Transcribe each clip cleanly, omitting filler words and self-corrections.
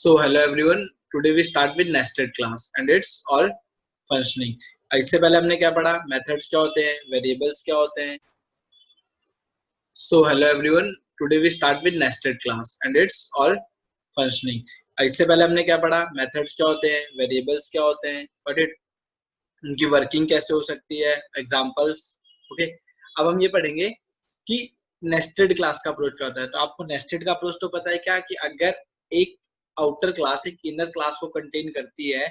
So hello everyone. Today we start with nested class and it's all functioning. इससे पहले हमने क्या पढ़ा? Methods क्या होते हैं? Variables क्या होते हैं? So hello everyone. Today we start with nested class and it's all functioning. इससे पहले हमने क्या पढ़ा? Methods क्या होते हैं? Variables क्या होते हैं? But उनकी वर्किंग कैसे हो सकती है? Examples. Okay. अब हम ये पढ़ेंगे कि नेस्टेड क्लास का अप्रोच क्या होता है. तो आपको नेस्टेड का अप्रोच तो पता है क्या, कि अगर एक आउटर क्लास एक इनर क्लास को कंटेन करती है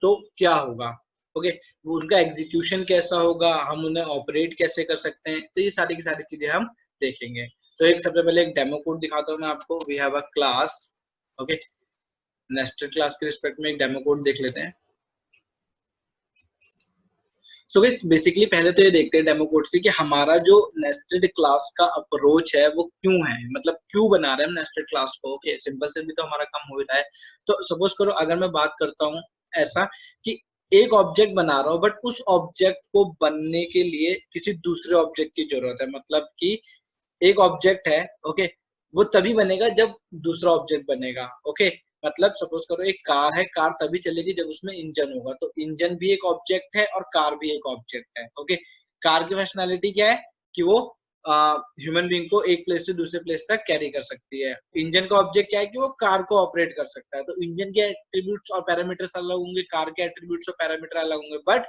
तो क्या होगा. ओके, उनका एग्जीक्यूशन कैसा होगा, हम उन्हें ऑपरेट कैसे कर सकते हैं, तो ये सारी की सारी चीजें हम देखेंगे. तो एक सबसे पहले एक डेमो कोड दिखाता हूँ मैं आपको. We have a class. Okay, nested class के रिस्पेक्ट में एक डेमो कोड देख लेते हैं. सो गाइस बेसिकली पहले तो ये देखते हैं डेमो कोड से कि हमारा जो नेस्टेड क्लास का अप्रोच है वो क्यों है, मतलब क्यों बना रहे हैं हम नेस्टेड क्लास को. ओके, सिंपल से भी तो हमारा काम हो रहा है. तो सपोज करो अगर मैं बात करता हूँ ऐसा कि एक ऑब्जेक्ट बना रहा हूँ, बट उस ऑब्जेक्ट को बनने के लिए किसी दूसरे ऑब्जेक्ट की जरूरत है. मतलब कि एक ऑब्जेक्ट है, ओके, वो तभी बनेगा जब दूसरा ऑब्जेक्ट बनेगा. ओके, मतलब सपोज करो एक कार है, कार तभी चलेगी जब उसमें इंजन होगा. तो इंजन भी एक ऑब्जेक्ट है और कार भी एक ऑब्जेक्ट है. ओके, कार की फंक्शनैलिटी क्या है कि वो ह्यूमन बीइंग को एक प्लेस से दूसरे प्लेस तक कैरी कर सकती है. इंजन का ऑब्जेक्ट क्या है कि वो कार को ऑपरेट कर सकता है. तो इंजन के एट्रीब्यूट्स और पैरामीटर्स अलग होंगे, कार के एट्रीब्यूट्स और पैरामीटर अलग होंगे, बट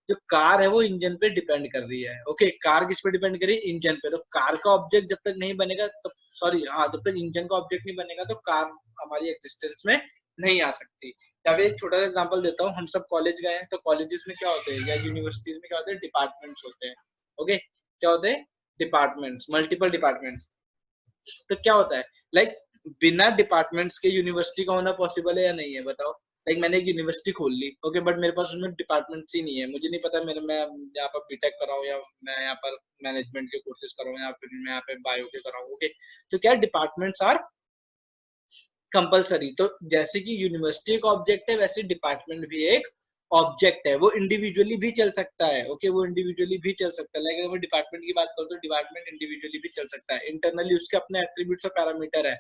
जो कार है वो इंजन पे डिपेंड कर रही है. ओके, कार किस पे डिपेंड कर रही है? इंजन पे. तो कार का ऑब्जेक्ट जब तक नहीं बनेगा, तो सॉरी हाँ, जब तक इंजन का ऑब्जेक्ट नहीं बनेगा तो कार हमारी एग्जिस्टेंस में नहीं आ सकती. तब एक छोटा सा एग्जांपल देता हूँ. हम सब कॉलेज गए हैं, तो कॉलेजेस में क्या होते हैं या यूनिवर्सिटीज में क्या होते हैं? डिपार्टमेंट्स होते हैं. ओके, क्या होते हैं? Departments, multiple departments. तो क्या होता है, लाइक बिना डिपार्टमेंट्स के यूनिवर्सिटी का होना पॉसिबल है या नहीं है, बताओ. लाइक मैंने एक यूनिवर्सिटी खोल ली, ओके, बट मेरे पास उसमें डिपार्टमेंट्स ही नहीं है. मुझे नहीं पता मेरे मैं यहाँ पर बीटेक कर रहा हूँ या मैं यहाँ पर मैनेजमेंट के कोर्सेज कर रहा हूँ या फिर मैं यहाँ पे बायो के कर रहा हूँ. ओके, तो क्या डिपार्टमेंट्स आर कंपलसरी. तो जैसे कि यूनिवर्सिटी एक ऑब्जेक्ट है, वैसे डिपार्टमेंट भी एक ऑब्जेक्ट है. वो इंडिविजुअली भी चल सकता है. ओके, वो इंडिविजुअली भी चल सकता है. लाइक अगर मैं डिपार्टमेंट की बात करूँ तो डिपार्टमेंट इंडिविजुअली भी चल सकता है. इंटरनली उसके अपने एट्रीब्यूट्स और पैरामीटर है.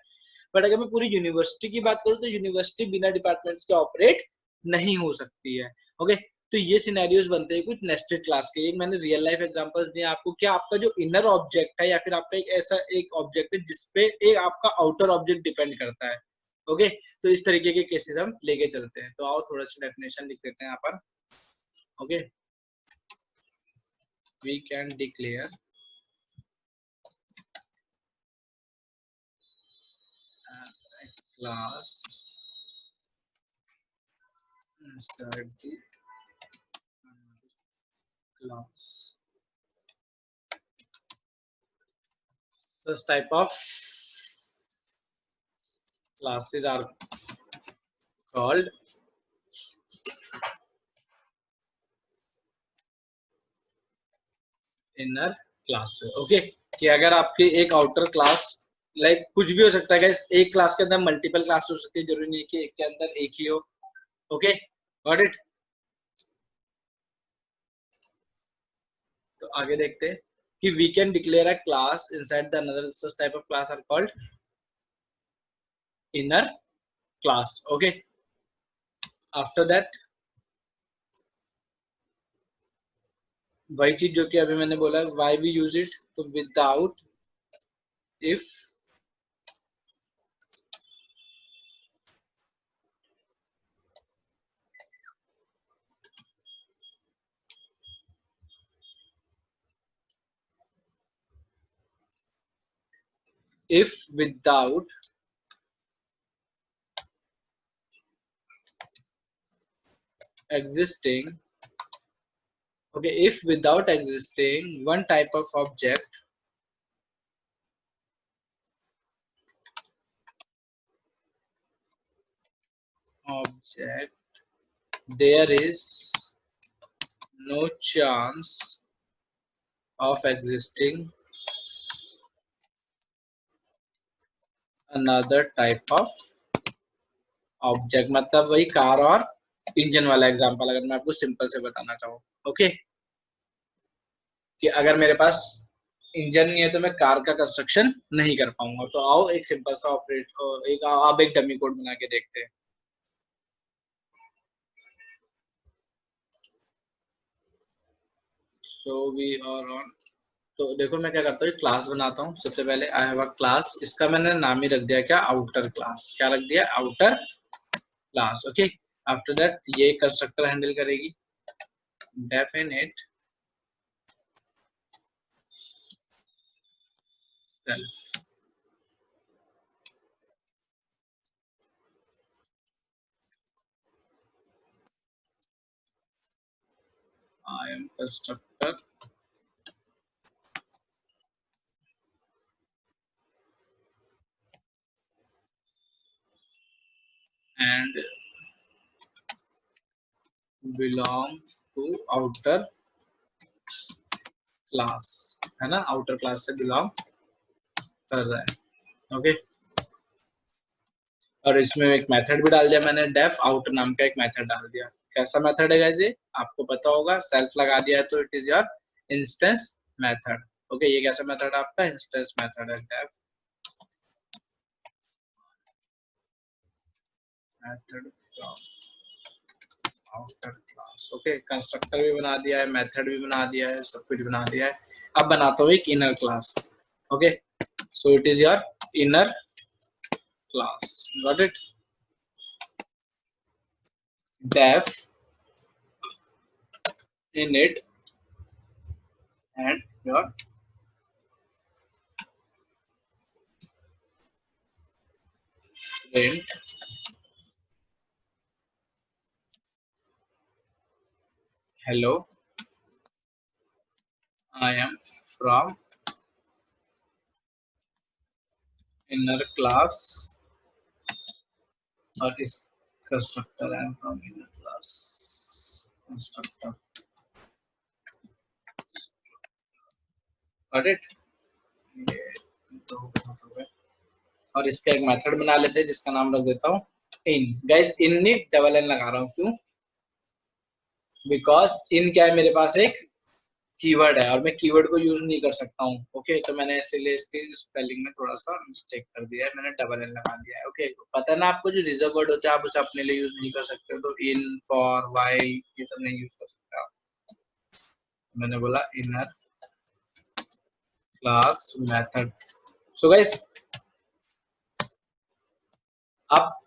बट अगर मैं पूरी यूनिवर्सिटी की बात करूँ तो यूनिवर्सिटी बिना डिपार्टमेंट्स के ऑपरेट नहीं हो सकती है. ओके, तो ये सिनेरियोज बनते हैं कुछ नेस्टेड क्लास के. एक मैंने रियल लाइफ एग्जांपल्स दिए आपको. क्या आपका जो इनर ऑब्जेक्ट है या फिर आपका एक ऐसा एक ऑब्जेक्ट है जिसपे एक आपका आउटर ऑब्जेक्ट डिपेंड करता है. ओके, तो इस तरीके के केसेस हम लेके चलते हैं. तो आओ थोड़ा सा डेफिनेशन लिख देते हैं यहाँ पर. Okay, we can declare class inside the class. This type of classes are called inner class. Okay, कि अगर आपकी एक आउटर क्लास, लाइक कुछ भी हो सकता है गाइस, एक क्लास के अंदर मल्टीपल क्लास हो सकती है, जरूरी नहीं कि एक के अंदर एक ही हो. Okay, got it. तो आगे देखते हैं कि we can declare a class inside the another. Such type of class are called inner class. Okay, after that वही चीज जो कि अभी मैंने बोला, why we use it. तो without, if without existing, okay, if without existing one type of object there is no chance of existing another type of object. मतलब वही कार और इंजन वाला एग्जांपल अगर मैं आपको सिंपल से बताना चाहूँ. ओके, कि अगर मेरे पास इंजन नहीं है तो मैं कार का कंस्ट्रक्शन नहीं कर पाऊंगा। तो आओ एक सिंपल सा आप एक डमी कोड बना के देखते हैं। So we are on. तो देखो मैं क्या करता हूँ, क्लास बनाता हूँ। सबसे पहले आई हैव अ क्लास, इसका मैंने नाम ही रख दिया क्या, आउटर क्लास। क्या रख दिया, outer class. Okay, after that ये कंस्ट्रक्टर हैंडल करेगी def init self. I am constructor and belong to outer class, है ना, आउटर क्लास से बिलोंग कर रहा है। ओके, और इसमें एक मेथड भी डाल दिया मैंने, डेफ आउट नाम का एक मेथड डाल दिया। कैसा मेथड है गाइस ये, आपको पता होगा, सेल्फ लगा दिया है तो it is your instance method. Okay, ये कैसा मेथड है आपका, इंस्टेंस मेथड है, def method from outer class. Okay, constructor भी बना दिया है, मेथड भी बना दिया है, सब कुछ बना दिया है। अब बनाता हूँ एक inner class. Okay, so it is your inner class, got it. Def init and your print hello, I am from inner class, और इस constructor I am from inner class constructor, got it। ये तो हो गया। और इसका एक method बना लेते हैं जिसका नाम रख देता हूँ इन। गाइस इन नहीं डबल एन लगा रहा हूँ, क्यों, बिकॉज इन क्या है, मेरे पास एक कीवर्ड है और मैं कीवर्ड को यूज नहीं कर सकता हूँ। ओके, तो मैंने इसीलिए इसकी स्पेलिंग में थोड़ा सा मिस्टेक कर दिया है, मैंने डबल एन लगा दिया है। ओके, पता है ना आपको, जो रिजर्व वर्ड होता है आप उसे अपने लिए यूज नहीं कर सकते हो, तो इन, फॉर, वाई ये सब नहीं यूज कर सकते आप। मैंने बोला inner class method. So guys, आप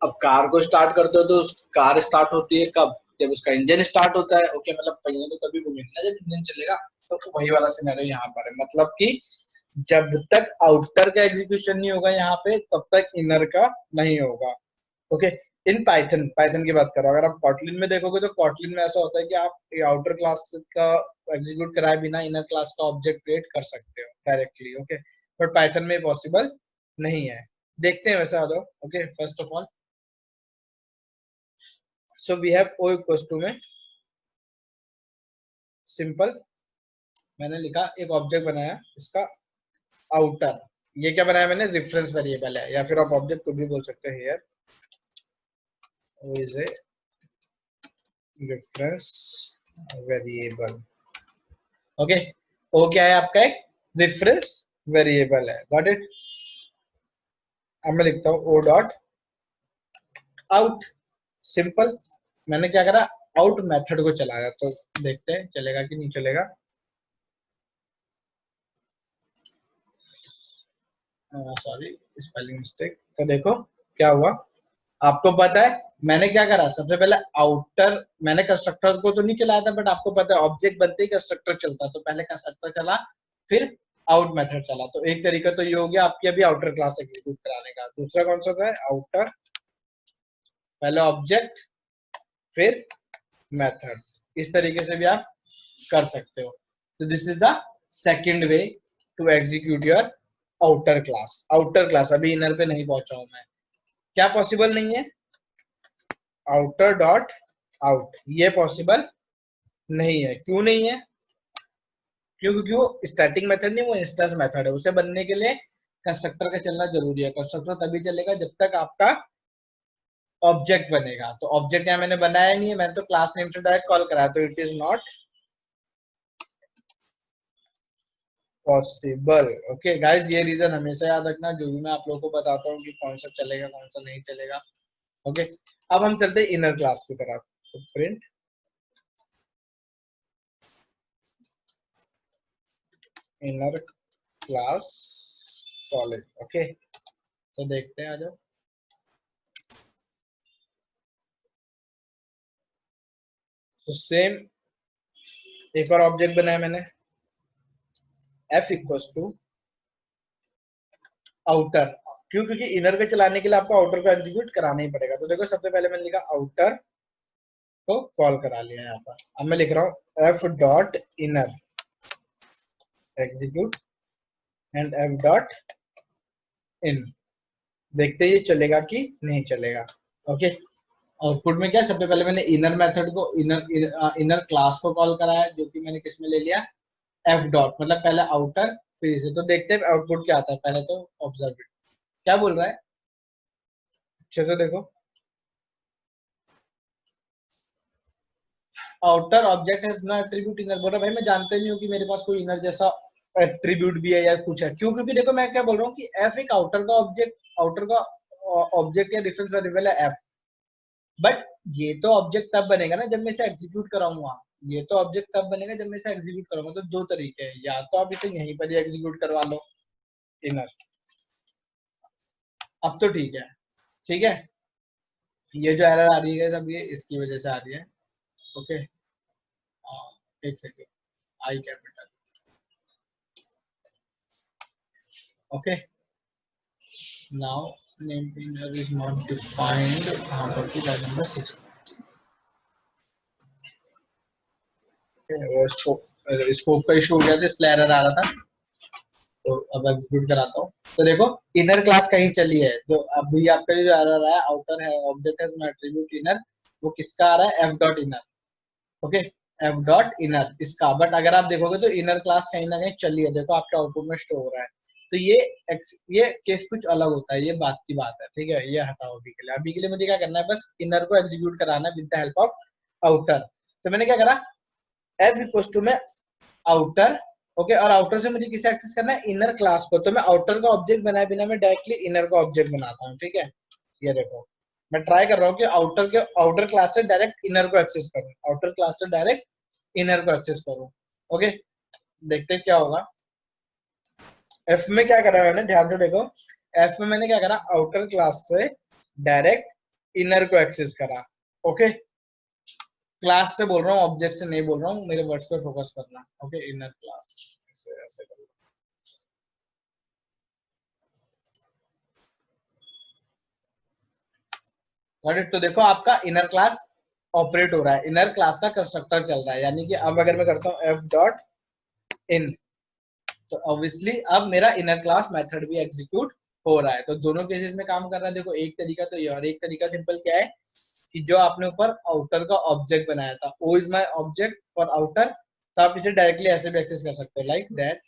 अब कार को स्टार्ट करते हो तो कार स्टार्ट होती है कब, जब उसका इंजन स्टार्ट होता है। ओके, मतलब पहिए तो तभी घूमेंगे ना जब इंजन चलेगा। तो वही वाला सिनेरियो यहाँ पर है, मतलब कि जब तक आउटर का एग्जीक्यूशन नहीं होगा यहाँ पे, तब तक इनर का नहीं होगा। ओके, इन पाइथन, पाइथन की बात करो, अगर आप कॉटलिन में देखोगे तो कॉटलिन में ऐसा होता है कि आप आउटर क्लास का एग्जीक्यूट कराए बिना इनर क्लास का ऑब्जेक्ट क्रिएट कर सकते हो डायरेक्टली। ओके, बट पाइथन में पॉसिबल नहीं है। देखते हैं वैसे, आ जाओ। Okay, first of all, so we have O equals to में सिंपल, मैंने लिखा एक ऑब्जेक्ट बनाया इसका आउटर। ये क्या बनाया मैंने, रेफरेंस वेरिएबल है, या फिर आप ऑब्जेक्ट कुछ भी बोल सकते हैं। Here is a reference variable. Okay, वो क्या है आपका, एक रेफरेंस वेरिएबल है, गॉट इट। अब मैं लिखता हूँ ओ डॉट आउट, सिंपल। मैंने क्या करा, आउट मेथड को चलाया, तो देखते हैं चलेगा कि नहीं चलेगा। Sorry, spelling mistake. तो देखो क्या हुआ, आपको पता है मैंने क्या करा, सबसे पहले आउटर, मैंने कंस्ट्रक्टर को तो नहीं चलाया था, बट आपको पता है ऑब्जेक्ट बनते ही कंस्ट्रक्टर चलता, तो पहले कंस्ट्रक्टर चला फिर आउट मेथड चला। तो एक तरीका तो ये हो गया आपकी अभी आउटर क्लास एग्जीक्यूट कराने का। दूसरा कौन सा है, आउटर पहले ऑब्जेक्ट फिर मेथड, इस तरीके से भी आप कर सकते हो। तो this is the second way to execute your outer class. Outer class, अभी इनर पे नहीं पहुंचा हूं मैं। क्या पॉसिबल नहीं है, आउटर डॉट आउट, ये पॉसिबल नहीं है। क्यों नहीं है, क्योंकि वो स्टैटिक मेथड नहीं, वो इंस्टेंस मेथड है। उसे बनने के लिए कंस्ट्रक्टर का चलना जरूरी है। कंस्ट्रक्टर तभी चलेगा जब तक आपका ऑब्जेक्ट बनेगा। तो ऑब्जेक्ट यहाँ मैंने बनाया नहीं है, मैंने तो क्लास नेम से डायरेक्ट कॉल करा, तो it is not possible. Okay guys, ये रीजन हमेशा याद रखना जो भी मैं आप लोगों को बताता हूँ कि कौन सा चलेगा कौन सा नहीं चलेगा। ओके, अब हम चलते हैं इनर क्लास की तरफ। तो print inner class college. Okay, तो देखते हैं आ जाओ। तो सेम एक और ऑब्जेक्ट बनाया मैंने, f इक्वल्स टू आउटर। क्यों? क्योंकि इनर के चलाने के लिए आपको आउटर को एग्जीक्यूट कराना ही पड़ेगा। तो देखो सबसे पहले मैंने लिखा आउटर को कॉल करा लिया यहाँ पर। अब मैं लिख रहा हूँ f dot inner execute and f dot in. देखते ये चलेगा कि नहीं चलेगा। ओके, आउटपुट में क्या, सबसे पहले मैंने इनर मेथड को इनर क्लास को कॉल कराया, जो कि मैंने किसमें ले लिया, f डॉट, मतलब पहले आउटर फिर इसे। तो देखते हैं आउटपुट क्या आता है। पहले तो ऑब्जर्व इट, क्या बोल रहा है, अच्छे से देखो। Outer object has no attribute inner. बोल रहा भाई मैं जानते नहीं हूँ कि मेरे पास कोई इनर जैसा एट्रीब्यूट भी है या कुछ है। क्यों? क्योंकि देखो मैं क्या बोल रहा हूँ कि f एक आउटर का ऑब्जेक्ट, आउटर का ऑब्जेक्ट या डिफरेंस वेरिएबल है f। बट ये तो ऑब्जेक्ट तब बनेगा ना जब मैं इसे एग्जीक्यूट कराऊंगा। ये तो ऑब्जेक्ट तब बनेगा जब मैं इसे एग्जीक्यूट करूंगा। तो दो तरीके हैं, या तो आप इसे यहीं पर ही एग्जीक्यूट करवा लो इनर। अब तो ठीक है, ठीक है। ये जो एरर आ रही है सब ये इसकी वजह से आ रही है। ओके, एक second, I capital. Okay, now name inner is not defined. हाँ, पर लाइन नंबर 6 स्कोप का इशू हो गया था इसलिए एरर आ रहा था। तो अब एग्जीक्यूट कराता हूँ। तो देखो इनर क्लास कहीं चली है, जो अभी आपका जो एरर आया आउटर है ऑब्जेक्ट है एट्रीब्यूट इनर, वो किसका आ रहा है, F dot inner. Okay, F dot inner इसका। बट अगर आप देखोगे तो इनर क्लास कहीं ना कहीं चली है, देखो आपके आउटपुट में शो हो रहा है। तो ये केस कुछ अलग होता है, ये बात की बात है, ठीक है। ये हटाओ अभी के लिए। अभी के लिए मुझे क्या करना है, बस इनर को एग्जीक्यूट कराना है with the help of outer. तो मैंने क्या करा, एफ इक्वल टू में आउटर। ओके, और आउटर से मुझे किसे एक्सेस करना है, इनर क्लास को। तो मैं आउटर का ऑब्जेक्ट बनाए बिना मैं डायरेक्टली इनर का ऑब्जेक्ट बनाता हूँ, ठीक है। ये देखो मैं ट्राई कर रहा हूँ कि आउटर क्लास से डायरेक्ट इनर को एक्सेस करूँ, आउटर क्लास से डायरेक्ट इनर को एक्सेस करूँ। ओके, देखते हैं क्या होगा। एफ में क्या करा मैंने, ध्यान से देखो। एफ में मैंने क्या करा, आउटर क्लास से डायरेक्ट इनर को एक्सेस करा। ओके, क्लास से बोल रहा हूँ, ऑब्जेक्ट से नहीं बोल रहा हूँ, मेरे वर्ड्स पे फोकस करना। ओके, इनर क्लास ऐसे ऐसे करो। तो देखो आपका इनर क्लास ऑपरेट हो रहा है, इनर क्लास का कंस्ट्रक्टर चल रहा है। यानी कि अब अगर मैं करता हूँ एफ डॉट इन, तो ऑब्वियसली अब मेरा इनर क्लास मेथड भी एग्जीक्यूट हो रहा है। तो दोनों केसेस में काम कर रहा है। देखो एक तरीका तो ये, और एक तरीका सिंपल क्या है कि जो आपने ऊपर आउटर का ऑब्जेक्ट बनाया था, O is my object for outer, तो आप इसे डायरेक्टली ऐसे भी एक्सेस कर सकते हो, like that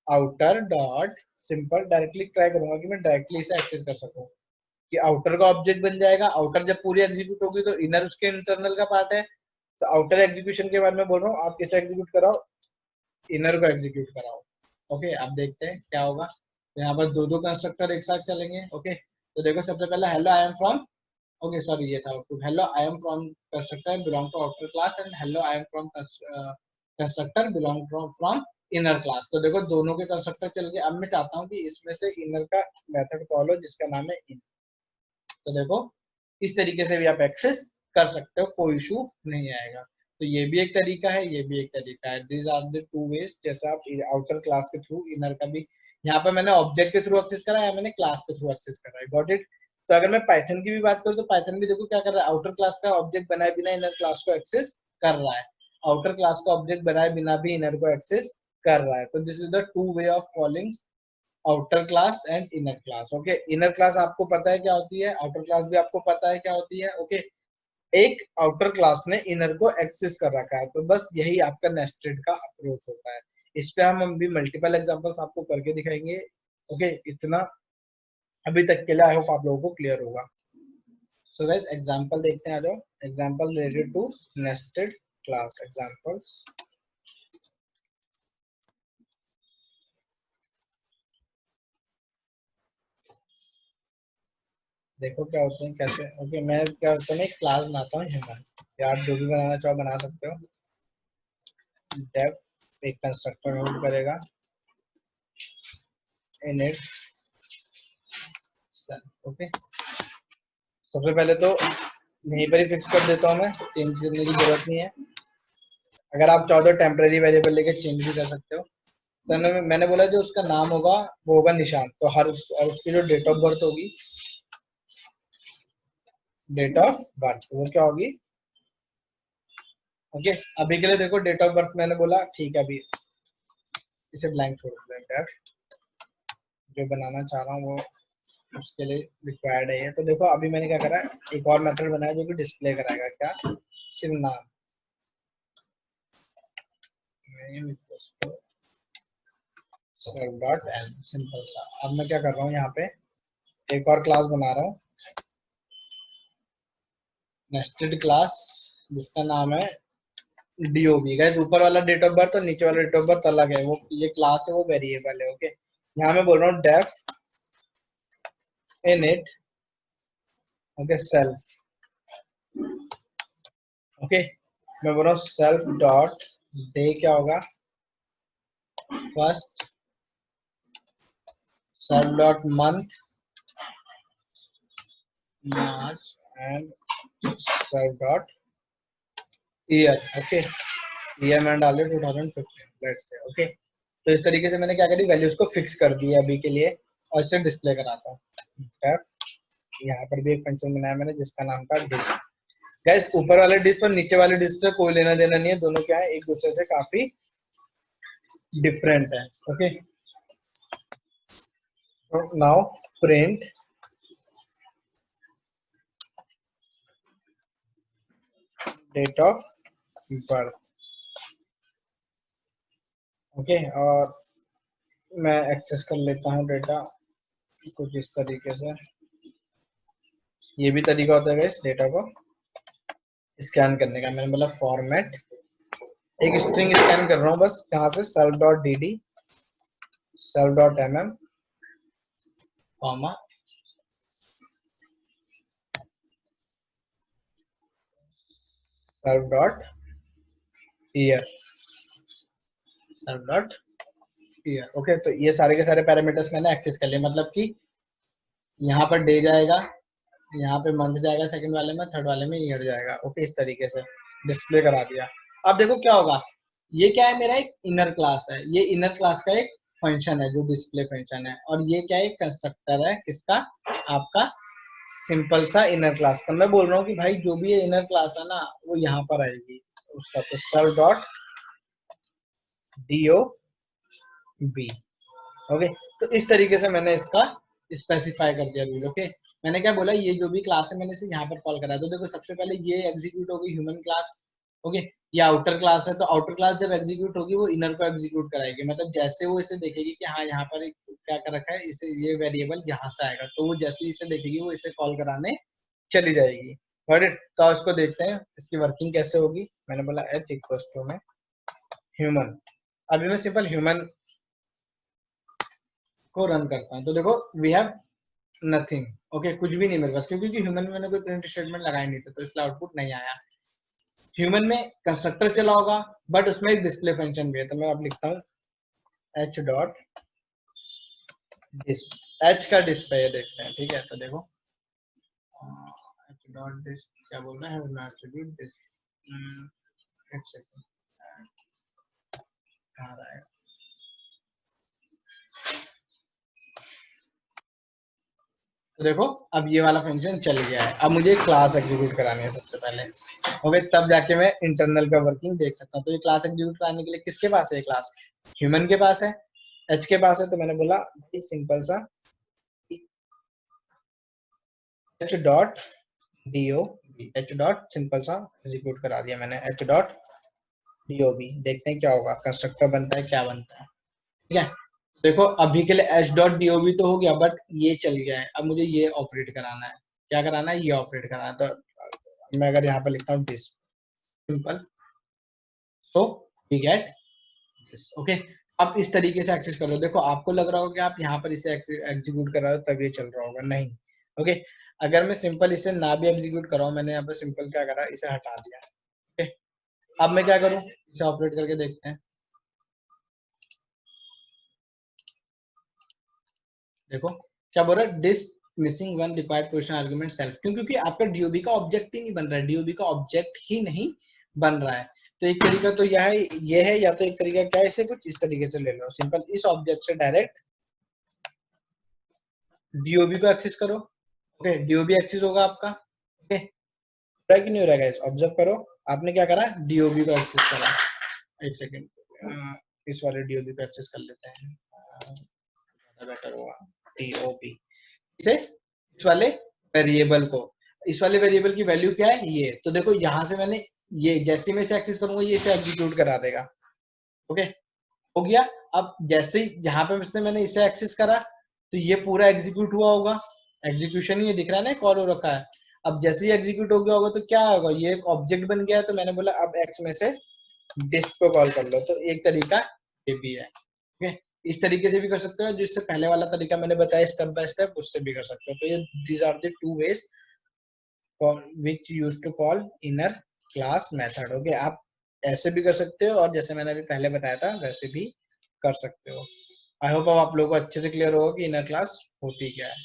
outer dot simple. Directly try करूंगा कि मैं डायरेक्टली इसे एक्सेस कर सकूं, कि आउटर का ऑब्जेक्ट बन जाएगा। आउटर जब पूरी एग्जीक्यूट होगी तो इनर उसके इंटरनल का पार्ट है। तो आउटर एग्जीक्यूशन के बारे में बोल रहा हूँ, आप किसे एग्जीक्यूट कराओ, इनर को एग्जीक्यूट कराओ। ओके, आप देखते हैं क्या होगा। तो यहाँ पर दो दो कंस्ट्रक्टर एक साथ चलेंगे। ओके, तो देखो सबसे पहले hello I am from, okay sorry ये था output, hello I am from constructor belong to outer class, and hello I am from constructor belong from inner class. तो देखो दोनों के कंस्ट्रक्टर चल गए। अब मैं चाहता हूँ कि इसमें से इनर का मेथड कॉल हो जिसका नाम है इन। तो देखो इस तरीके से भी आप एक्सेस कर सकते हो, कोई इशू नहीं आएगा। तो ये भी एक तरीका है, ये भी एक तरीका है। These are the two ways, जैसे आप आउटर क्लास के थ्रू इनर का भी, यहाँ पर मैंने ऑब्जेक्ट के थ्रू एक्सेस करा है, मैंने क्लास के थ्रू एक्सेस करा है। Got it. तो अगर मैं पाइथन की भी बात करूँ तो पाइथन भी देखो क्या कर रहा है, आउटर क्लास का ऑब्जेक्ट बनाए बिना इनर क्लास को एक्सेस कर रहा है, आउटर क्लास का ऑब्जेक्ट बनाए बिना भी इनर को एक्सेस कर रहा है। तो this is the two way of calling outer class and inner class. Okay, inner class आपको पता है क्या होती है, आउटर क्लास भी आपको पता है क्या होती है। ओके, एक आउटर क्लास ने इनर को एक्सेस कर रखा है। तो बस यही आपका नेस्टेड का अप्रोच होता है। इस पे हम भी मल्टीपल एग्जांपल्स आपको करके दिखाएंगे। ओके, इतना अभी तक के लिए आई होप आप लोगों को क्लियर होगा। सो गाइस एग्जांपल देखते हैं, आ जाओ। Example related to nested class examples. देखो क्या होते हैं कैसे। ओके, मैं क्या करता हूँ, एक क्लास बनाता हूँ ह्यूमन, या आप जो भी बनाना चाहो बना सकते हो। डेफ एक कंस्ट्रक्टर होल्ड करेगा, इनिट सेल्फ। ओके, सबसे पहले तो यहीं पर ही फिक्स कर देता हूँ, मैं चेंज करने की जरूरत नहीं है। अगर आप चाहो तो टेम्परेरी वेरिएबल लेके चेंज भी कर सकते हो। तो मैंने बोला जो उसका नाम होगा वो होगा निशान, तो और उसकी जो डेट ऑफ बर्थ होगी, डेट ऑफ बर्थ वो क्या होगी। ओके, अभी के लिए देखो डेट ऑफ बर्थ मैंने बोला ठीक है, अभी इसे ब्लैंक छोड़ देते हैं। जो बनाना चाह रहा हूँ वो उसके लिए रिक्वायर्ड है ये। तो देखो अभी मैंने क्या करा है, एक और मेथड बनाया जो कि डिस्प्ले कराएगा क्या, सिर्फ नाम, डॉट एल, सिंपल सा। अब मैं क्या कर रहा हूँ, यहाँ पे एक और क्लास बना रहा हूँ, नेस्टेड क्लास, जिसका नाम है डीओबी। गाइस ऊपर वाला डेट ऑफ बर्थ और नीचे वाला डेट ऑफ बर्थ अलग है, वो ये क्लास है वो वेरिएबल है। ओके, यहाँ मैं बोल रहा हूँ def init, okay self. Okay, मैं बोल रहा हूँ सेल्फ डॉट डे क्या होगा, first, self dot month March, and self dot year. Okay, year मैंने डाल दिया 2015, लेट्स से। ओके, तो इस तरीके से मैंने क्या करी, वैल्यूज को फिक्स कर दिया अभी के लिए, और इसे डिस्प्ले कराता हूँ। यहाँ पर भी एक फंक्शन बनाया मैंने जिसका नाम था डिस। गाइस ऊपर वाले डिस्क और नीचे वाले डिस्क से कोई लेना देना नहीं है, दोनों क्या है एक दूसरे से काफी डिफरेंट है। Okay, so now print date of birth। Okay, और मैं एक्सेस कर लेता हूँ डेटा कुछ इस तरीके से। ये भी तरीका होता है इस डेटा को स्कैन करने का। मैंने बोला फॉर्मेट, एक स्ट्रिंग स्कैन कर रहा हूँ बस, कहाँ से, self dot D D, self dot M M, comma self dot year, self dot year. Okay, तो ये सारे के सारे पैरामीटर्स मैंने एक्सेस कर लिए, मतलब कि यहाँ पर डे जाएगा, यहाँ पे मंथ जाएगा सेकंड वाले में, थर्ड वाले में ईयर जाएगा। ओके, इस तरीके से डिस्प्ले करा दिया। अब देखो क्या होगा, ये क्या है, मेरा एक इनर क्लास है, ये इनर क्लास का एक फंक्शन है जो डिस्प्ले फंक्शन है, और ये क्या है, एक कंस्ट्रक्टर है किसका, आपका सिंपल सा इनर क्लास का। मैं बोल रहा हूँ कि भाई जो भी ये इनर क्लास है ना वो यहाँ पर आएगी उसका, तो self dot D O B. Okay, तो इस तरीके से मैंने इसका स्पेसिफाई कर दिया रूल। ओके, मैंने क्या बोला, ये जो भी क्लास है मैंने इसे यहाँ पर कॉल करा। तो देखो सबसे पहले ये एग्जीक्यूट होगी ह्यूमन क्लास। ओके, ये आउटर क्लास है, तो आउटर क्लास जब एग्जीक्यूट होगी वो इनर को एग्जीक्यूट कराएगी, मतलब जैसे वो इसे देखेगी कि हाँ यहाँ पर क्या कर रखा है, इसे ये वेरिएबल यहाँ से आएगा, तो वो जैसे ही इसे देखेगी वो इसे कॉल कराने चली जाएगी। तो इसको देखते हैं इसकी वर्किंग कैसे होगी। मैंने बोला h इक्वल टू में ह्यूमन, अभी मैं सिंपल ह्यूमन को रन करता हूँ, तो देखो वी हैव नथिंग। ओके, कुछ भी नहीं मेरे पास, क्योंकि ह्यूमन में मैंने कोई प्रिंट स्टेटमेंट लगाया नहीं था, तो इसलिए आउटपुट नहीं आया। ह्यूमन में कंस्ट्रक्टर चला होगा, बट उसमें एक डिस्प्ले फंक्शन भी है, तो मैं अब लिखता हूँ h डॉट डिस्प्ले, h का डिस्प्ले देखते हैं। ठीक है, तो देखो h डॉट डिस्प्ले क्या बोल रहा है, एट्रीब्यूट डिस्प्ले, एक सेकंड कहाँ रहा है। तो देखो अब ये वाला फंक्शन चल गया है, अब मुझे क्लास एग्जीक्यूट करानी है सबसे पहले। ओके, तब जाके मैं इंटरनल का वर्किंग देख सकता हूँ। तो ये क्लास एग्जीक्यूट कराने के लिए किसके पास है क्लास, ह्यूमन के पास है, एच के पास है। तो मैंने बोला सिंपल सा H dot D O, H dot simple सा एग्जीक्यूट करा दिया मैंने, एच डॉट डीओबी। देखते हैं क्या होगा, कंस्ट्रक्टर बनता है क्या बनता है। ठीक है, देखो अभी के लिए एच डॉट डीओबी तो हो गया, बट ये चल गया है, अब मुझे ये ऑपरेट कराना है। क्या कराना है, ये ऑपरेट कराना है। तो मैं अगर यहाँ पर लिखता हूँ दिस, सिंपल, तो वी गेट दिस। ओके, अब इस तरीके से एक्सेस कर लो। देखो आपको लग रहा होगा कि आप यहाँ पर इसे एग्जीक्यूट कर रहे हो तब ये चल रहा होगा, नहीं, ओके। अगर मैं सिंपल इसे ना भी एग्जीक्यूट कराऊं, मैंने यहाँ पे सिंपल क्या करा, इसे हटा दिया। ओके, अब मैं क्या करूं, इसे ऑपरेट करके देखते हैं। देखो क्या बोल रहा है, this missing one required position argument self. क्यों? क्योंकि आपका डीओबी का ऑब्जेक्ट ही नहीं बन रहा है, डीओबी का ऑब्जेक्ट ही नहीं बन रहा है। तो एक तरीका तो यह है, ये है, या तो एक तरीका क्या है, इसे कुछ इस तरीके से ले लो, सिंपल इस ऑब्जेक्ट से डायरेक्ट डीओबी को एक्सेस करो। ओके, डीओबी एक्सेस होगा आपका। ओके, हो रहा है कि नहीं हो रहा है गाइस, ऑब्जर्व करो। आपने क्या करा, डीओबी को एक्सेस करा। एक सेकेंड, इस वाले डीओबी को एक्सेस कर लेते हैं, ज्यादा बेटर होगा। डीओबी से इस वाले वेरिएबल को, इस वाले वेरिएबल की वैल्यू क्या है, ये। तो देखो यहाँ से मैंने ये जैसे मैं इसे एक्सेस करूंगा, ये इसे एग्जीक्यूट करा देगा। ओके, हो गया। अब जैसे ही यहाँ पे से मैंने इसे एक्सेस करा, तो ये पूरा एग्जीक्यूट हुआ होगा। एग्जीक्यूशन ही ये दिख रहा है ना, कॉल हो रखा है। अब जैसे ही एग्जीक्यूट हो गया होगा तो क्या होगा, ये एक ऑब्जेक्ट बन गया है। तो मैंने बोला अब एक्स में से डिस्क को कॉल कर लो। तो एक तरीका ये भी है। ओके, इस तरीके से भी कर सकते हो, जिससे पहले वाला तरीका मैंने बताया स्टेप बाय स्टेप, उससे भी कर सकते हो। तो ये these are the two ways which used to call inner class method। Okay, आप ऐसे भी कर सकते हो, और जैसे मैंने अभी पहले बताया था वैसे भी कर सकते हो। आई होप अब आप लोगों को अच्छे से क्लियर होगा कि इनर क्लास होती क्या है।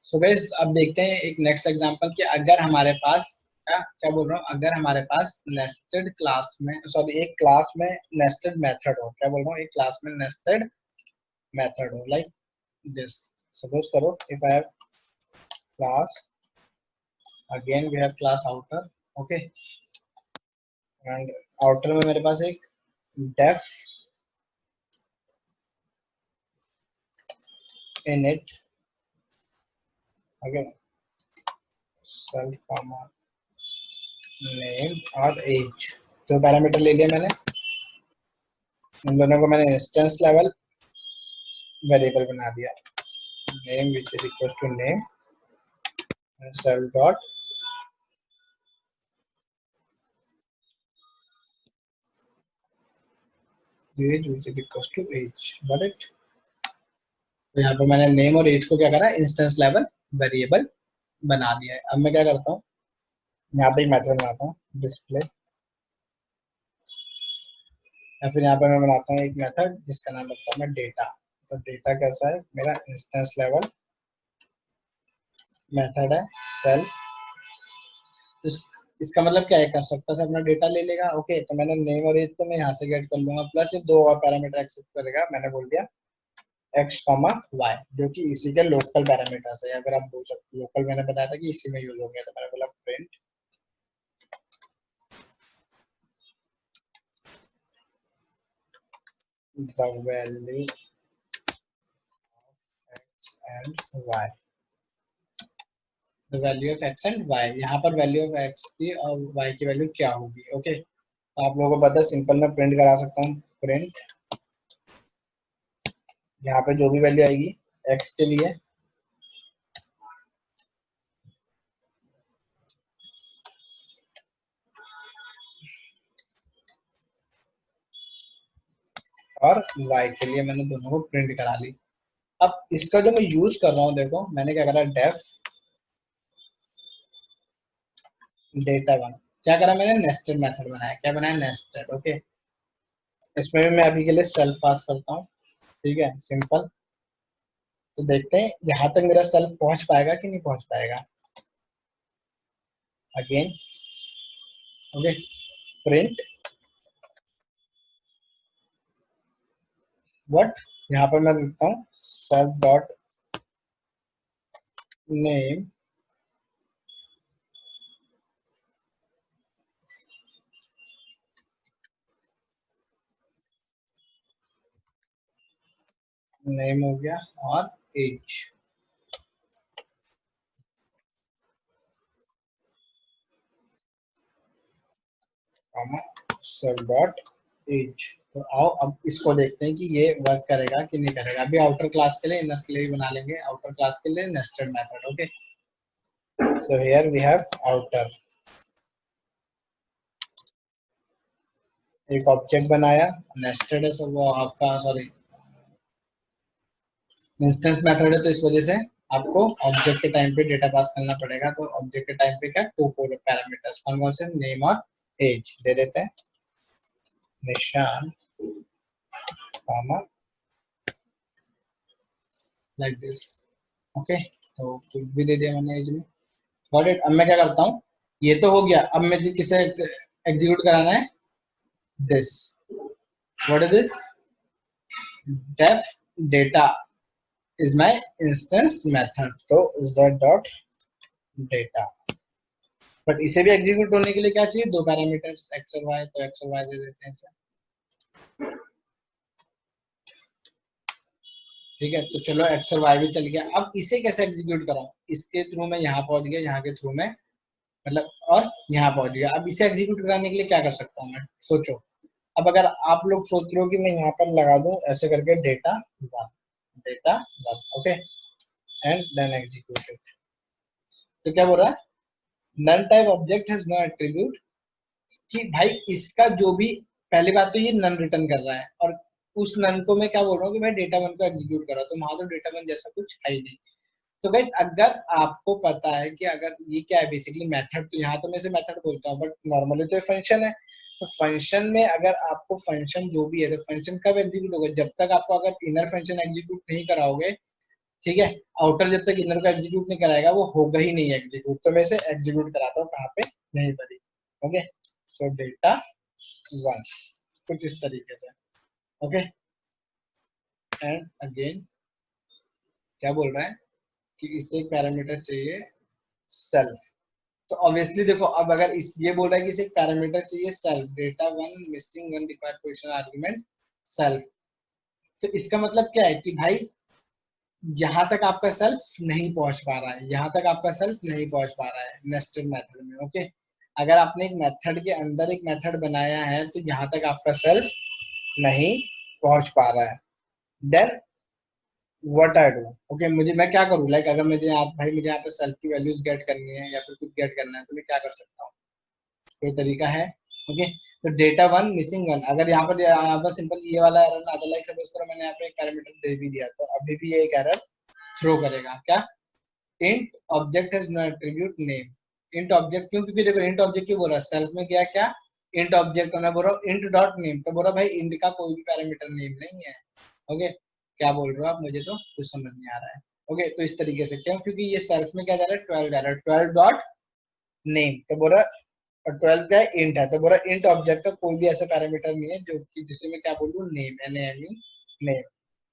सो गाइस, अब देखते हैं एक नेक्स्ट एग्जांपल कि अगर हमारे पास क्या क्या बोल रहा हूँ, अगर हमारे पास नेस्टेड क्लास में, सॉरी, एक क्लास में नेस्टेड मेथड हो। क्या बोल रहा हूँ, एक क्लास में नेस्टेड मेथड हो, लाइक दिस। सपोज करो if I have class, again we have class outer. Okay, and outer में मेरे पास एक def init, okay, self comma name और एज, दो पैरामीटर ले लिया मैंने। इन दोनों को मैंने इंस्टेंस लेवल वेरिएबल बना दिया। Name which is equal to name, self dot age which is equal to age. Got it. तो यहाँ पे मैंने नेम और एज को क्या करा, इंस्टेंस लेवल वेरिएबल बना दिया है। अब मैं क्या करता हूँ, यहाँ पे एक मेथड बनाता हूँ डिस्प्ले, या फिर यहाँ पे मैं बनाता हूँ एक मेथड जिसका नाम रखता हूँ मैं डेटा। तो डेटा कैसा है, मेरा इंस्टेंस लेवल मेथड है सेल्फ। तो इसका मतलब क्या है, कंस्ट्रक्टर से अपना डेटा ले लेगा। ओके, तो मैंने नेम और एज तो मैं यहाँ से गेट कर लूंगा, प्लस ये दो और पैरामीटर एक्सेप्ट करेगा। मैंने बोल दिया एक्स कॉमा वाई, जो कि इसी के लोकल पैरामीटर्स है। अगर आप बोल सकते, लोकल मैंने बताया था कि इसी में यूज होंगे, तो मैंने बोला print the value X and Y, the value of x and Y. यहाँ पर वैल्यू ऑफ एक्स की और वाई की वैल्यू क्या होगी। ओके, तो आप लोगों को पता है, सिंपल मैं प्रिंट करा सकता हूँ। प्रिंट, यहाँ पे जो भी वैल्यू आएगी एक्स के लिए और y के लिए, मैंने दोनों को प्रिंट करा ली। अब इसका जो मैं यूज कर रहा हूँ, देखो मैंने क्या करा, डेफ डेटा वन, क्या करा मैंने, नेस्टेड मेथड बनाया। क्या बनाया, नेस्टेड। ओके, इसमें भी मैं अभी के लिए सेल्फ पास करता हूँ। ठीक है, सिंपल। तो देखते हैं यहाँ तक मेरा सेल्फ पहुंच पाएगा कि नहीं पहुंच पाएगा। अगेन, ओके, प्रिंट व्हाट, यहाँ पर मैं लिखता हूँ सेल्फ डॉट नेम, नेम हो गया और एज, सेल्फ डॉट एज। तो आओ अब इसको देखते हैं कि ये वर्क करेगा कि नहीं करेगा। अभी आउटर क्लास के लिए, इनर के लिए भी बना लेंगे। आउटर क्लास के लिए nested method. Okay, so here we have outer, एक ऑब्जेक्ट बनाया, नेस्टेड है, सब वो आपका, सॉरी, इंस्टेंस मेथड है तो इस वजह से आपको ऑब्जेक्ट के टाइम पे डेटा पास करना पड़ेगा। तो ऑब्जेक्ट के टाइम पे क्या टू पैरामीटर्स कौन कौन से, नेम और एज दे देते हैं, निशान कॉमा लाइक दिस। ओके, तो कुछ भी दे दिया मैंने एज में। Got it. अब मैं क्या करता हूँ, ये तो हो गया, अब मैं किसे एग्जीक्यूट कराना है, this, what is this, def data is my instance method, तो z dot data। बट इसे भी एग्जीक्यूट होने के लिए क्या चाहिए, दो पैरामीटर्स x और y, तो x और y दे देते हैं इसे। ठीक है, तो चलो x और y भी चल गया। अब इसे कैसे एग्जीक्यूट कराऊं, इसके थ्रू मैं यहाँ पहुंच गया, यहाँ के थ्रू में मतलब और यहाँ पहुंच गया। अब इसे एग्जीक्यूट कराने के लिए क्या कर सकता हूँ मैं, सोचो। अब अगर आप लोग सोच रहे हो कि मैं यहाँ पर लगा दूं ऐसे करके data one, data one, okay, and then execute it. तो क्या बोल रहा है, none type object has no attribute, कि भाई इसका जो भी, पहली बात तो ये नन रिटर्न कर रहा है, और उस नन को मैं क्या बोल रहा हूँ कि भाई डेटा वन को एग्जीक्यूट करा, तो वहां तो डेटा वन जैसा कुछ है ही नहीं। तो गाइस अगर आपको पता है कि अगर ये क्या है बेसिकली मेथड, तो यहाँ तो मैं इसे मेथड बोलता हूँ, बट नॉर्मली तो ये फंक्शन है। तो फंक्शन में अगर आपको फंक्शन जो भी है, तो फंक्शन कब एग्जीक्यूट होगा, जब तक आपको अगर इनर फंक्शन एग्जीक्यूट नहीं कराओगे, ठीक है, आउटर जब तक इनर का एग्जीक्यूट नहीं कराएगा वो होगा ही नहीं एग्जीक्यूट। तो मैं इसे एग्जीक्यूट कराता हूँ कहाँ पे, नहीं पर। ओके, सो डेटा वन कुछ इस तरीके से। ओके, एंड अगेन क्या बोल रहा है कि इससे एक पैरामीटर चाहिए सेल्फ। तो ऑब्वियसली देखो, अब अगर इस ये बोल रहा है कि इसे एक पैरामीटर चाहिए self, data one missing one required position argument self. तो इसका मतलब क्या है कि भाई यहाँ तक आपका सेल्फ नहीं पहुंच पा रहा है, यहाँ तक आपका सेल्फ नहीं पहुंच पा रहा है नेस्टेड मेथड में। ओके, अगर आपने एक मेथड के अंदर एक मेथड बनाया है तो यहाँ तक आपका सेल्फ नहीं पहुंच पा रहा है, then what I do, okay, मुझे मैं क्या करूँ, लाइक अगर मुझे यहाँ भाई मुझे यहाँ पे सेल्फ की वैल्यूज गेट करनी है या फिर कुछ गेट करना है, तो मैं क्या कर सकता हूँ, कोई तरीका है। ओके, तो डेटा वन मिसिंग वन, अगर यहाँ पर सिंपल ये वाला एरर ना आता, लाइक सपोज करो मैंने यहाँ पे एक पैरामीटर दे भी दिया, तो अभी भी ये एक एरर थ्रो करेगा, क्या, int object has no attribute name. Int object क्यों, क्योंकि देखो इंट ऑब्जेक्ट क्यों बोल रहा है, सेल्फ में गया क्या, इंट ऑब्जेक्ट को मैं बोल रहा हूँ इंट डॉट नेम, तो बोल रहा भाई इंट का कोई भी पैरामीटर नेम नहीं है। ओके, क्या बोल रहे हो आप, मुझे तो कुछ समझ नहीं आ रहा है। ओके, तो इस तरीके से क्यों, क्योंकि ये सेल्फ में क्या जा रहा है, 12 जा रहा है, 12 डॉट नेम, तो बोल रहा, और 12 क्या है, इंट है, तो बोल रहा इंट ऑब्जेक्ट का कोई भी ऐसा पैरामीटर नहीं है जो कि जिसे मैं क्या बोलूँ, नेम, NAME नेम।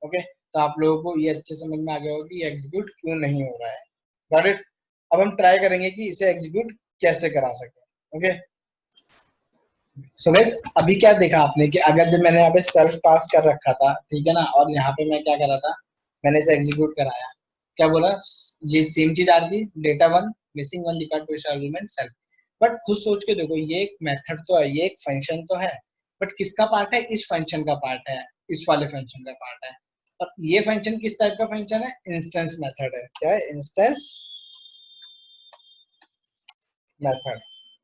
ओके, तो आप लोगों को ये अच्छे समझ में आ गया होगा कि ये एग्जीक्यूट क्यों नहीं हो रहा है। Got it. अब हम ट्राई करेंगे कि इसे एग्जीक्यूट कैसे करा सके। ओके, सो गाइस अभी क्या देखा आपने कि अगर जब मैंने यहाँ पे सेल्फ पास कर रखा था, ठीक है ना, और यहाँ पे मैं क्या करा था, मैंने इसे एग्जीक्यूट कराया, क्या बोला, ये सेम चीज आ रही थी, data one missing one required position argument self. But खुद सोच के देखो, ये एक मेथड तो है, ये एक फंक्शन तो है, बट किसका पार्ट है, इस फंक्शन का पार्ट है, इस वाले फंक्शन का पार्ट है। और ये फंक्शन किस टाइप का फंक्शन है, इंस्टेंस मेथड है, क्या है, इंस्टेंस मेथड।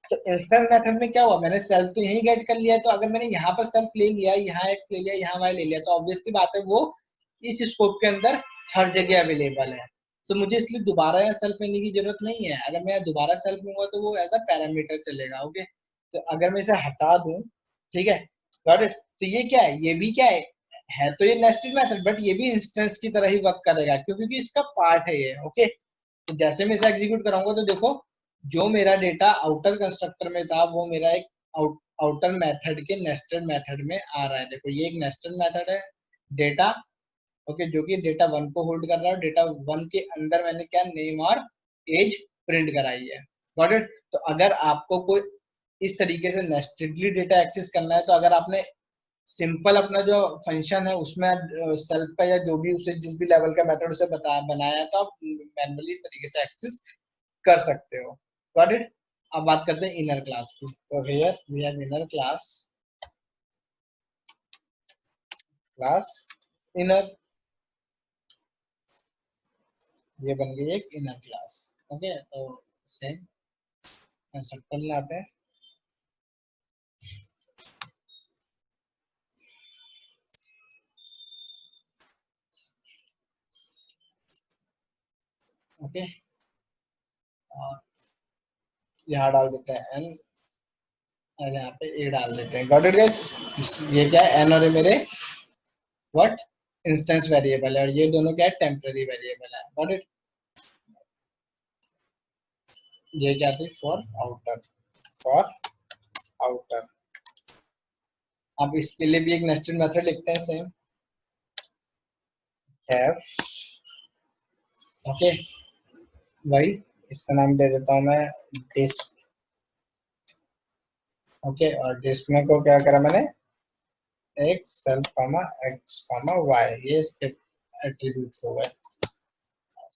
तो इंस्टेंस मेथड में क्या हुआ, मैंने सेल्फ तो यही गेट कर लिया है, तो अगर मैंने यहाँ पर सेल्फ ले लिया, यहाँ एक्स ले लिया, यहाँ वाई ले लिया, तो ऑब्वियसली बात है वो इस स्कोप के अंदर हर जगह अवेलेबल है। तो मुझे इसलिए दोबारा यहाँ सेल्फ लेने की जरूरत नहीं है। अगर मैं दोबारा सेल्फ लूंगा तो वो एज अ पैरामीटर चलेगा। ओके, तो अगर मैं इसे हटा दूं, ठीक है, गॉट इट, तो ये क्या है, ये भी क्या है तो ये नेस्टेड मेथड, बट ये भी इंस्टेंस की तरह ही वर्क करेगा, क्योंकि इसका पार्ट है ये। ओके, तो जैसे मैं इसे एग्जीक्यूट कराऊंगा तो देखो, जो मेरा डेटा आउटर कंस्ट्रक्टर में था वो मेरा एक आउटर मेथड के नेस्टेड मेथड में आ रहा है। देखो ये एक नेस्टेड मेथड है, डेटा, ओके, जो कि डेटा वन को होल्ड कर रहा है, डेटा वन के अंदर मैंने क्या, नेम और एज प्रिंट कराई है। Got it. तो अगर आपको कोई इस तरीके से नेस्टेडली डेटा एक्सेस करना है, तो अगर आपने सिंपल अपना जो फंक्शन है उसमें सेल्फ का या जो भी उसे जिस भी लेवल का मेथड उसे बनाया है, तो आप मैनुअली इस तरीके से एक्सेस कर सकते हो। Got it. अब बात करते हैं इनर क्लास की। तो here we have inner class, class inner, ये बन गई एक इनर क्लास। ओके, तो सेम कंस्ट्रक्टर लाते हैं। ओके, और यहाँ डाल देते हैं एन, और यहाँ पे ए डाल देते हैं। Got it guys? ये क्या है, एन और ए मेरे व्हाट इंस्टेंस वेरिएबल है, और ये दोनों क्या है, टेम्पररी वेरिएबल है। Got it? ये क्या थी, फॉर आउटर, फॉर आउटर। अब इसके लिए भी एक नेस्टेड मेथड लिखते हैं, सेम एफ, ओके, वही इसका नाम दे देता हूँ मैं डिस्क, ओके, और डिस्क में को क्या करा मैंने, एक self comma x comma y, ये इसके एट्रीब्यूट्स हो गए।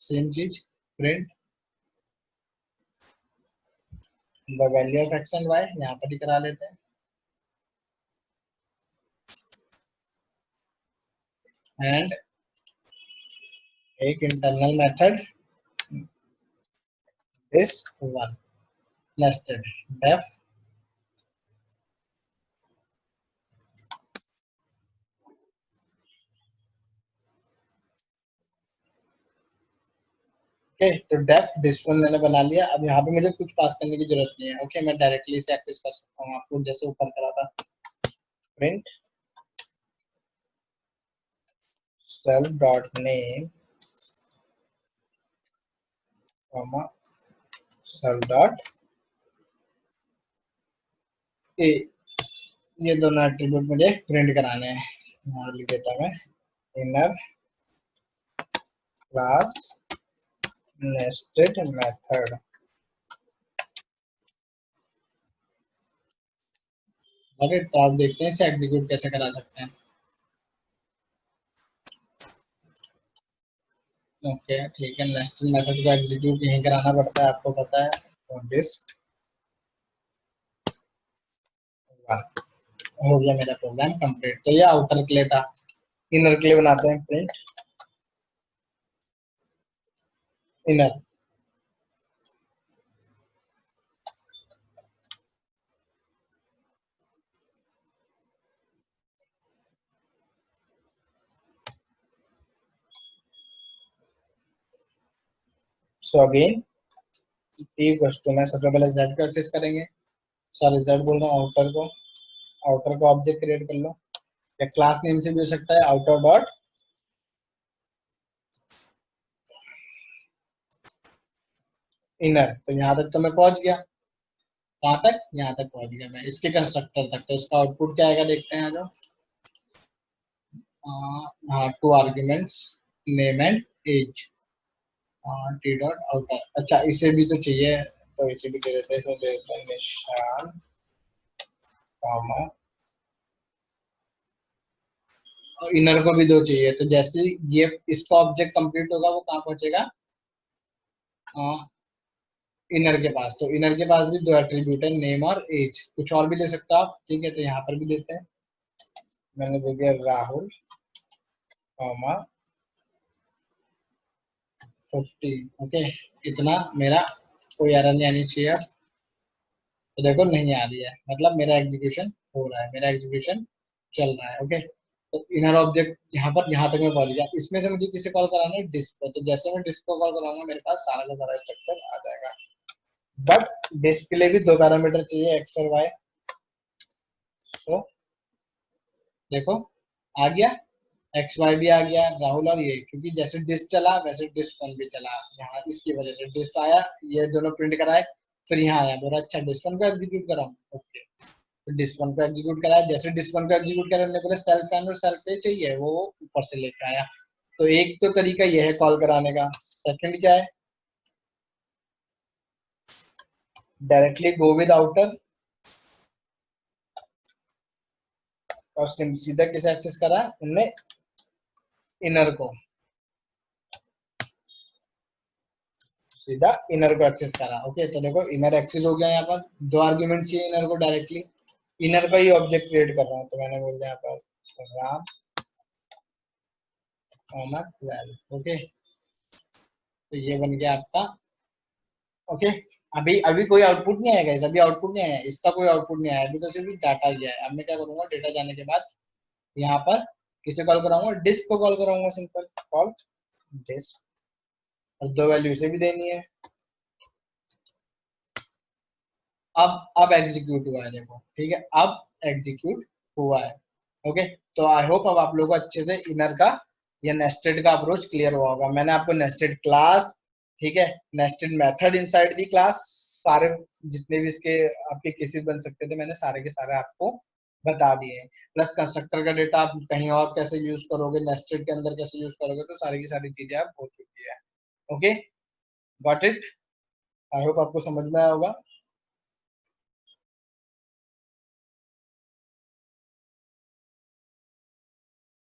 सेम चीज print the value of x and Y, यहाँ पर ही करा लेते हैं, एंड एक internal method this one nested def, okay. तो डेफ दिस वन मैंने बना लिया। अब यहाँ पे मुझे कुछ पास करने की जरूरत नहीं है, ओके, मैं डायरेक्टली इसे एक्सेस कर सकता हूँ, आपको जैसे ऊपर करा था, print self dot name comma self dot A, ये दोनों एट्रीब्यूट मुझे प्रिंट कराने हैं। यहाँ लिख देता हूँ मैं inner class nested method, okay. तो आप देखते हैं इसे एग्जीक्यूट कैसे करा सकते हैं, ओके, ठीक है। नेस्टेड मेथड को एग्जीक्यूट यहीं कराना पड़ता है, आपको पता है, तो दिस वन हो गया मेरा प्रोग्राम कंप्लीट। तो ये आउटर के लिए था, इनर के लिए बनाते हैं print inner, so again equals to, मैं सबसे पहले z को एक्सेस करेंगे, सॉरी z बोल रहा हूँ, आउटर को, आउटर को ऑब्जेक्ट क्रिएट कर लो, या क्लास नेम से भी हो सकता है, आउटर डॉट इनर। तो यहाँ तक तो मैं पहुंच गया, कहाँ तक, यहाँ तक पहुंच गया मैं इसके कंस्ट्रक्टर तक। तो इसका आउटपुट क्या आएगा देखते हैं, जो हाँ, 2 arguments name and age, t dot outer. अच्छा, इसे भी तो चाहिए, तो इसे भी दे देते हैं, इसे दे देते हैं निशान कॉमा, और इनर को भी दो चाहिए। तो जैसे ये इसका ऑब्जेक्ट कंप्लीट होगा, वो कहाँ पहुंचेगा, इनर के पास। तो इनर के पास भी दो एट्रीब्यूट है, नेम और एज, कुछ और भी ले सकते हो आप, ठीक है। तो यहाँ पर भी देते हैं, मैंने दे दिया राहुल कॉमा 50, ओके। इतना मेरा कोई एरर नहीं आनी चाहिए। तो देखो नहीं आ रही है, मतलब मेरा एग्जीक्यूशन हो रहा है, मेरा एग्जीक्यूशन चल रहा है, ओके। तो इनर ऑब्जेक्ट यहाँ पर, यहाँ तक मैं पहुंच गया। इसमें से मुझे किसे कॉल कराना है, डिस्क को। तो जैसे मैं डिस्क को कॉल कराऊंगा, मेरे पास सारा का सारा स्ट्रक्चर आ जाएगा। बट डिस्क के लिए भी दो पैरामीटर चाहिए, एक्स और वाई। तो देखो आ गया, एक्स वाई भी आ गया, राहुल और ये, क्योंकि जैसे डिस्क चला वैसे डिस्क वन भी चला, यहाँ इसकी वजह से डिस्क आया, ये दोनों प्रिंट कराए, फिर यहाँ आया, बोला अच्छा डिस्क वन को एग्जीक्यूट कराऊं, ओके। तो डिस्क वन को एग्जीक्यूट कराया, जैसे डिस्क वन को एग्जीक्यूट कराने बोले सेल्फ एन और सेल्फ ए चाहिए, वो ऊपर से लेकर आया। तो एक तो तरीका यह है कॉल कराने का। सेकंड क्या है, डायरेक्टली गो विद आउटर, और सीधा किसे एक्सेस करा उनने, इनर को, सीधा इनर को एक्सेस करा, ओके। तो देखो इनर एक्सेस हो गया, यहाँ पर दो आर्ग्यूमेंट चाहिए इनर को, डायरेक्टली इनर का ही ऑब्जेक्ट क्रिएट कर रहा हूँ। तो मैंने बोल दिया यहाँ पर राम 12, ओके। तो ये बन गया आपका, ओके। अभी अभी कोई आउटपुट नहीं आएगा, अभी आउटपुट नहीं आया, इसका कोई आउटपुट नहीं आया, अभी तो सिर्फ डाटा गया है। अब मैं क्या करूंगा, डेटा जाने के बाद यहाँ पर किसे कॉल कराऊंगा, डिस्क को कॉल कराऊंगा, सिंपल कॉल डिस्क, दो वैल्यू इसे भी देनी है। अब एग्जीक्यूट हुआ है, देखो ठीक है, अब एग्जीक्यूट हुआ है। ओके, तो आई होप अब आप लोगों को अच्छे से इनर का या नेस्टेड का अप्रोच क्लियर हुआ होगा। मैंने आपको नेस्टेड क्लास, ठीक है, nested method inside the class, सारे जितने भी इसके आपके केसेस बन सकते थे मैंने सारे के सारे आपको बता दिए हैं। प्लस कंस्ट्रक्टर का डेटा आप कहीं और कैसे यूज करोगे, नेस्टेड के अंदर कैसे यूज करोगे, तो सारी की सारी चीजें आप हो चुकी है। Okay, got it, I hope आपको समझ में आया होगा।